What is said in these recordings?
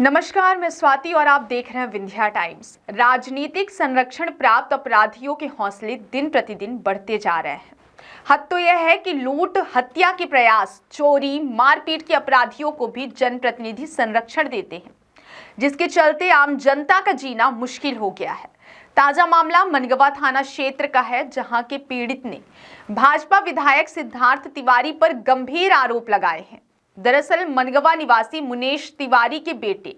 नमस्कार, मैं स्वाति और आप देख रहे हैं विंध्या टाइम्स। राजनीतिक संरक्षण प्राप्त अपराधियों के हौसले दिन प्रतिदिन बढ़ते जा रहे हैं। हद तो यह है कि लूट, हत्या के प्रयास, चोरी, मारपीट के अपराधियों को भी जनप्रतिनिधि संरक्षण देते हैं, जिसके चलते आम जनता का जीना मुश्किल हो गया है। ताजा मामला मनगवा थाना क्षेत्र का है, जहां के पीड़ित ने भाजपा विधायक सिद्धार्थ तिवारी पर गंभीर आरोप लगाए हैं। दरअसल मनगवा निवासी मुनेश तिवारी के बेटे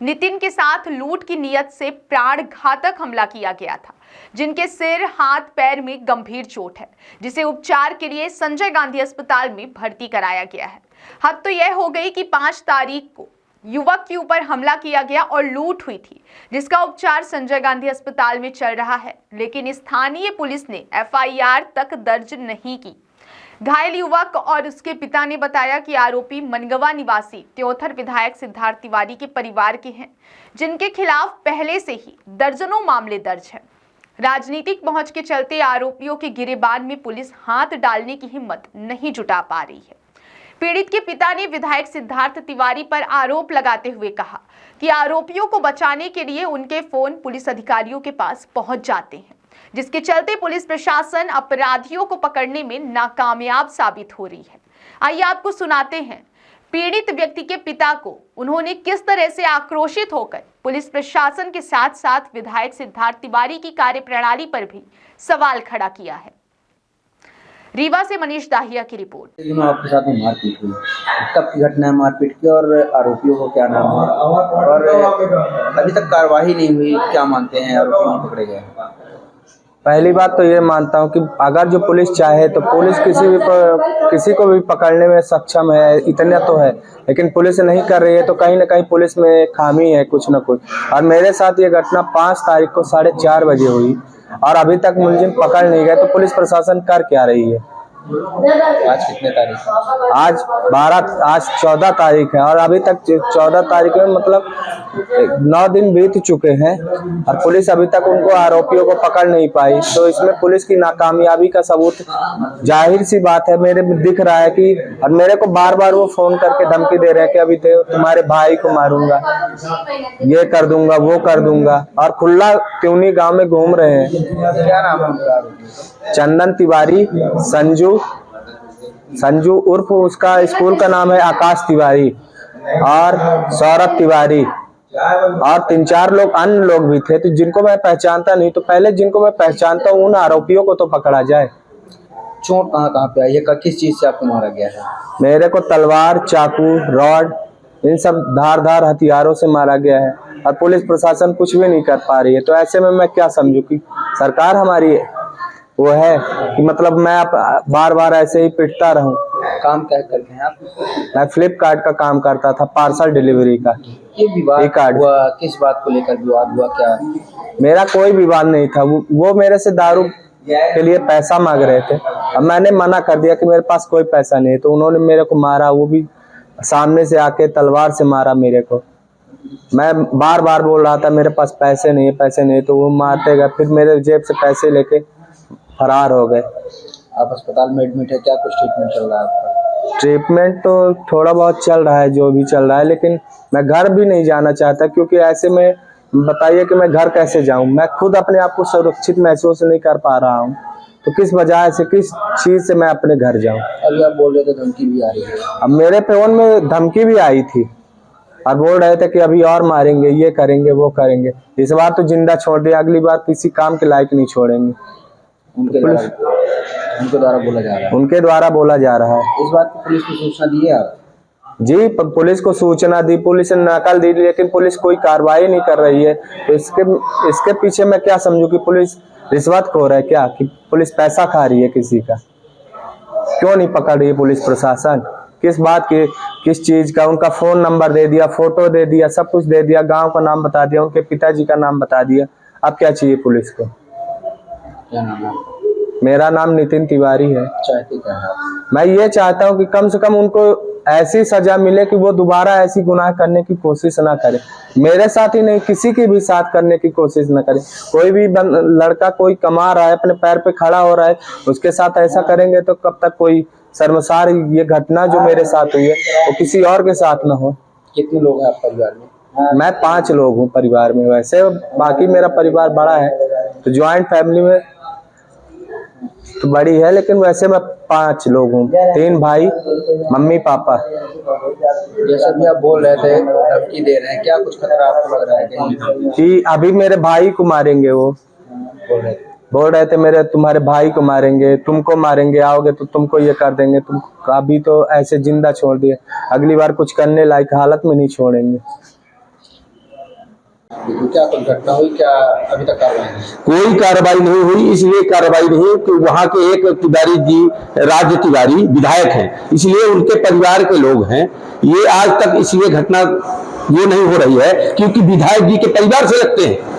नितिन के साथ लूट की नीयत से प्राण घातक हमला किया गया था, जिनके सिर, हाथ, पैर में गंभीर चोट है, जिसे उपचार के लिए संजय गांधी अस्पताल में भर्ती कराया गया है। हद तो यह हो गई कि 5 तारीख को युवक के ऊपर हमला किया गया और लूट हुई थी, जिसका उपचार संजय गांधी अस्पताल में चल रहा है, लेकिन स्थानीय पुलिस ने FIR तक दर्ज नहीं की। घायल युवक और उसके पिता ने बताया कि आरोपी मनगवा निवासी त्योथर विधायक सिद्धार्थ तिवारी के परिवार के हैं, जिनके खिलाफ पहले से ही दर्जनों मामले दर्ज हैं। राजनीतिक पहुंच के चलते आरोपियों के गिरेबान में पुलिस हाथ डालने की हिम्मत नहीं जुटा पा रही है। पीड़ित के पिता ने विधायक सिद्धार्थ तिवारी पर आरोप लगाते हुए कहा कि आरोपियों को बचाने के लिए उनके फोन पुलिस अधिकारियों के पास पहुंच जाते हैं, जिसके चलते पुलिस प्रशासन अपराधियों को पकड़ने में नाकामयाब साबित हो रही है। आइए आपको सुनाते हैं पीड़ित व्यक्ति के पिता को उन्होंने किस तरह से आक्रोशित होकर पुलिस प्रशासन के साथ साथ विधायक सिद्धार्थ तिवारी की कार्यप्रणाली पर भी सवाल खड़ा किया है। रीवा से मनीष दाहिया की रिपोर्ट। आपके साथ में मारपीट हुई, कब की घटना है मारपीट की और आरोपियों को क्या नाम है और अभी तक कार्रवाई नहीं हुई, क्या मानते हैं आरोपी नहीं पकड़े गए? पहली बात तो ये मानता हूँ कि अगर जो पुलिस चाहे तो पुलिस किसी को भी पकड़ने में सक्षम है, इतना तो है, लेकिन पुलिस नहीं कर रही है तो कहीं ना कहीं पुलिस में खामी है कुछ न कुछ। और मेरे साथ ये घटना 5 तारीख को 4:30 बजे हुई और अभी तक मुलजिम पकड़ नहीं गए, तो पुलिस प्रशासन कर क्या रही है? आज कितने तारीख? आज 14 तारीख है और अभी तक 14 तारीख में मतलब 9 दिन बीत चुके हैं और पुलिस अभी तक उनको आरोपियों को पकड़ नहीं पाई। तो इसमें पुलिस की नाकामयाबी का सबूत जाहिर सी बात है मेरे दिख रहा है कि, और मेरे को बार बार वो फोन करके धमकी दे रहे हैं कि अभी तुम्हारे भाई को मारूंगा, ये कर दूंगा, वो कर दूंगा, और खुला त्यूनी गांव में घूम रहे हैं। क्या नाम है उनका? चंदन तिवारी, संजू उर्फ उसका स्कूल का नाम है आकाश तिवारी, और सौरभ तिवारी, और 3-4 लोग अन्य लोग भी थे, तो जिनको मैं पहचानता नहीं। तो पहले जिनको मैं पहचानता हूँ उन आरोपियों को तो पकड़ा जाए। चोट कहाँ पे आई है? किस चीज से आपको मारा गया है? मेरे को तलवार, चाकू, रॉड, इन सब धारदार हथियारों से मारा गया है और पुलिस प्रशासन कुछ भी नहीं कर पा रही है। तो ऐसे में मैं क्या समझूं कि सरकार हमारी वो है कि मतलब मैं बार बार ऐसे ही पिटता रहूं। काम क्या करते हैं आप? मैं फ्लिपकार्ट का काम करता था, पार्सल डिलीवरी का। ये विवाद हुआ, किस बात को लेकर विवाद हुआ? क्या मेरा कोई विवाद नहीं था, वो मेरे से दारू के लिए पैसा मांग रहे थे। अब मैंने मना कर दिया कि मेरे पास कोई पैसा नहीं है, तो उन्होंने मेरे को मारा, वो भी सामने से आके तलवार से मारा मेरे को। मैं बार बार बोल रहा था मेरे पास पैसे नहीं है, पैसे नहीं है, तो वो मारते गए, फिर मेरे जेब से पैसे लेके फरार हो गए। आप अस्पताल में एडमिट है, क्या कुछ ट्रीटमेंट चल रहा है आपका? ट्रीटमेंट तो थोड़ा बहुत चल रहा है, जो भी चल रहा है, लेकिन मैं घर भी नहीं जाना चाहता, क्योंकि ऐसे में बताइए कि मैं घर कैसे जाऊं? मैं खुद अपने आप को सुरक्षित महसूस नहीं कर पा रहा हूं, तो किस वजह से, किस चीज से मैं अपने घर जाऊं? अभी आप बोल रहे थे धमकी भी आ रही है। अब मेरे फोन में धमकी भी आई थी और बोल रहे थे कि अभी और मारेंगे, ये करेंगे, वो करेंगे। इस बार तो जिंदा छोड़ दिया, अगली बार किसी काम के लायक नहीं छोड़ेंगे। उनके द्वारा बोला जा रहा है। उनके द्वारा बोला जा रहा है। इस बात को पुलिस को सूचना दी है आप? जी, पुलिस को सूचना दी, पुलिस ने नकल दी, लेकिन पुलिस कोई कार्रवाई नहीं कर रही है। तो इसके पीछे मैं क्या समझूं कि पुलिस रिश्वतखोर है क्या, कि पुलिस पैसा खा रही है किसी का? क्यों नहीं पकड़ रही है पुलिस प्रशासन? किस बात की, किस चीज का? उनका फोन नंबर दे दिया, फोटो दे दिया, सब कुछ दे दिया, गांव का नाम बता दिया, उनके पिताजी का नाम बता दिया। अब क्या चाहिए पुलिस को? क्या नाम है? मेरा नाम नितिन तिवारी है। चाहते क्या है आप? मैं ये चाहता हूँ कि कम से कम उनको ऐसी सजा मिले कि वो दोबारा ऐसी गुनाह करने की कोशिश ना करे। मेरे साथ ही नहीं, किसी के भी साथ करने की कोशिश ना करे। कोई भी लड़का कोई कमा रहा है, अपने पैर पे खड़ा हो रहा है, उसके साथ ऐसा करेंगे तो कब तक कोई शर्मसार ये घटना जो मेरे साथ हुई है वो किसी और के साथ ना हो। कितने लोग हैं आप परिवार में? मैं 5 लोग हूँ परिवार में। वैसे बाकी मेरा परिवार बड़ा है, तो ज्वाइंट फैमिली में तो बड़ी है, लेकिन वैसे मैं 5 लोग हूँ, 3 भाई, मम्मी पापा। जैसे भी आप बोल रहे थे, धमकी दे रहे हैं, क्या कुछ खतरा आपको लग रहा है कहीं? कि अभी मेरे भाई को मारेंगे, वो बोल रहे थे मेरे तुम्हारे भाई को मारेंगे, तुमको मारेंगे, आओगे तो तुमको ये कर देंगे, तुम अभी तो ऐसे जिंदा छोड़ दिए, अगली बार कुछ करने लायक हालत में नहीं छोड़ेंगे। तो क्या कुछ घटना हुई, क्या अभी तक कार्रवाई नहीं? कोई कार्रवाई नहीं हुई, इसलिए कार्रवाई नहीं कि वहां के एक तिवारी जी, राज्य तिवारी विधायक हैं, इसलिए उनके परिवार के लोग हैं। ये आज तक इसलिए घटना ये नहीं हो रही है क्योंकि विधायक जी के परिवार से लगते हैं।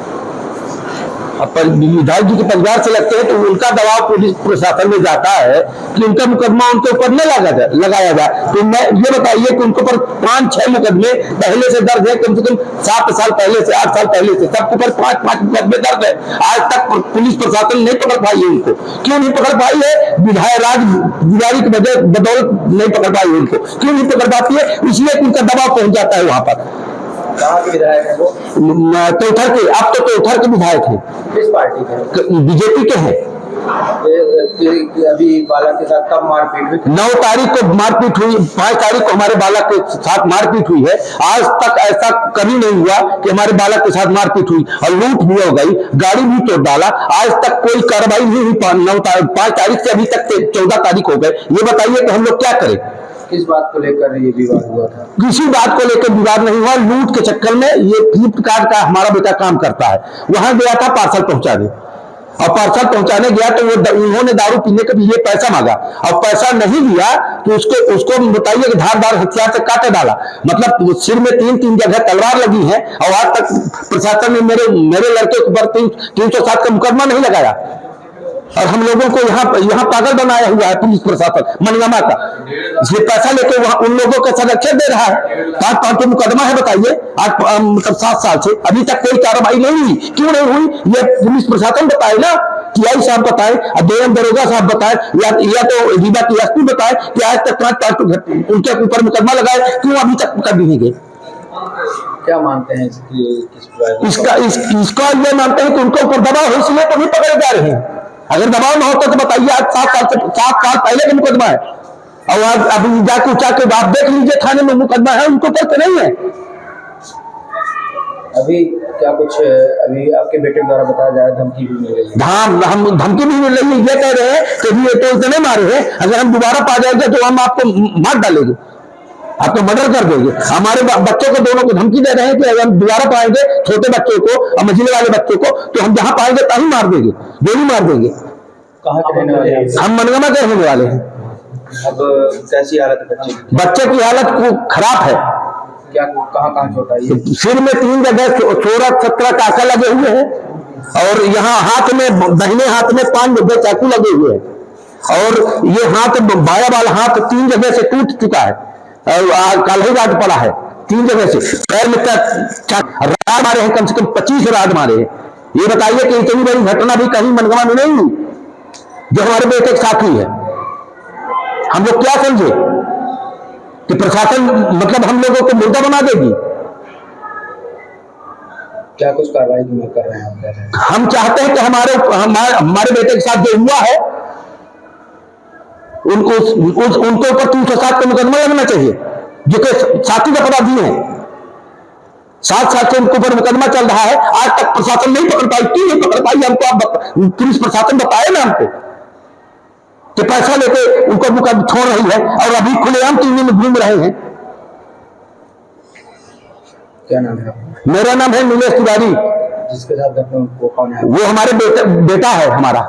अब विधायक जी के परिवार से लगते हैं तो उनका दबाव पुलिस प्रशासन में जाता है कि उनका मुकदमा उनके ऊपर न लगाया जाए। तो मैं ये बताइए कि उनके ऊपर 5-6 मुकदमे पहले से दर्ज है, कम से कम 7 साल पहले से, 8 साल पहले से सबके ऊपर 5-5 मुकदमे दर्ज है। आज तक पुलिस प्रशासन नहीं पकड़ पाई है उनको। क्यों नहीं पकड़ पाई है? विधायक राज तिवारी की बदौलत नहीं पकड़ पाई है उनको। क्यों नहीं पकड़ पाती है? इसलिए उनका दबाव पहुंच जाता है वहां पर। कहाँ के विधायक है वो? तोथर के, अब तो तोथर के विधायक हैं। किस पार्टी के? बीजेपी के हैं। अभी बालक के साथ कब मारपीट हुई? 9 तारीख को मारपीट हुई, 5 तारीख को हमारे बालक के साथ मारपीट हुई है। आज तक ऐसा कभी नहीं हुआ कि हमारे बालक के साथ मारपीट हुई और लूट भी हो गई, गाड़ी भी तोड़ डाला। आज तक कोई कार्रवाई नहीं हुई। 5 तारीख से अभी तक 14 तारीख हो गए। ये बताइए कि हम लोग क्या करें? किस बात को लेकर ये विवाद हुआ था? किसी बात को लेकर विवाद नहीं हुआ। लूट के चक्कर में ये फ्लिपकार्ट का हमारा बेटा काम करता है, वहां गया था पार्सल पहुंचाने, और पार्सल पहुंचाने गया तो उन्होंने दारू पीने के लिए पैसा मांगा और पैसा नहीं दिया तो उसको बताइए कि धारदार हथियार से काटे डाला। मतलब सिर में 3 जगह तलवार लगी है और आज तक प्रशासन ने मेरे लड़के के ऊपर 307 का मुकदमा नहीं लगाया। और हम लोगों को यहाँ पागल बनाया हुआ है पुलिस प्रशासन मनगामा का। इसलिए पैसा लेके वहां उन लोगों का संरक्षण दे रहा है। 5 मुकदमा है बताइए आज मतलब 7 साल से अभी तक कोई कार्रवाई नहीं हुई। क्यों नहीं हुई? ये पुलिस प्रशासन बताए ना, टीआई साहब बताए, डीएम दरोगा साहब बताए, या तो रीवा की एसपी बताए कि आज तक 5 उनके ऊपर मुकदमा लगाए, क्यों अभी तक कभी नहीं गए? क्या मानते हैं इसका ये मानते हैं कि उनके ऊपर दबाव है, इसलिए तो नहीं पकड़े जा रहे हैं। अगर दबाव न होता तो बताइए आज 7 साल पहले का मुकदमा है और आज अभी जाके उठा के आप देख लीजिए थाने में मुकदमा है, उनको ऊपर तो नहीं है। अभी क्या कुछ अभी आपके बेटे द्वारा बताया जा रहा है धमकी भी मिल रही है? हम धमकी भी मिल रही है। ये कह रहे हैं कि ये तो इतने मारे हैं, अगर हम दोबारा पा जाएंगे तो हम आपको मार डालेंगे, आपको मर्डर कर देंगे। हमारे बच्चों को दोनों को धमकी दे रहे हैं कि अगर हम दोबारा पाएंगे छोटे बच्चों को और मझिले वाले बच्चों को तो हम जहां पाएंगे तभी मार देंगे, गोली मार देंगे। कहाँ के रहने वाले हैं? हम मनगामा के रहने वाले हैं। अब कैसी हालत है बच्चे की? बच्चे की हालत खराब है। क्या कहाँ चोट आई है? सिर में 3 जगह 16-17 टाका लगे हुए हैं और यहाँ हाथ में, दाहिने हाथ में 5 जगह चाकू लगे हुए हैं और ये हाथ, बाया वाला हाथ 3 जगह से टूट चुका है और कल ही राड पड़ा है 3 जगह से। पैर में राड मारे हैं, कम से कम 25 राड मारे हैं। ये बताइए कि इतनी बड़ी घटना भी कहीं मनगामा में नहीं हुई जो हमारे बेटे के साथ हुई है। हम लोग क्या समझे कि प्रशासन मतलब हम लोगों को मुर्दा बना देगी? क्या कुछ कार्रवाई नहीं कर रहे हैं? हम चाहते हैं कि हमारे बेटे के साथ जो हुआ है उनके ऊपर 307 का मुकदमा लगना चाहिए, जो कि साथी का अपराधी है। 7 साल से उनके ऊपर मुकदमा चल रहा है, आज तक प्रशासन नहीं पकड़ पाई। क्यों नहीं पकड़ पाई? हमको पुलिस प्रशासन बताए ना हमको कि पैसा लेके उनको मुकदमा छोड़ रही है और अभी खुलेआम टीवी में घूम रहे हैं। क्या नाम है आपका? मेरा नाम है नीलेश तिवारी। जिसके साथ घटना वो कौन है? वो हमारे बेटा है हमारा।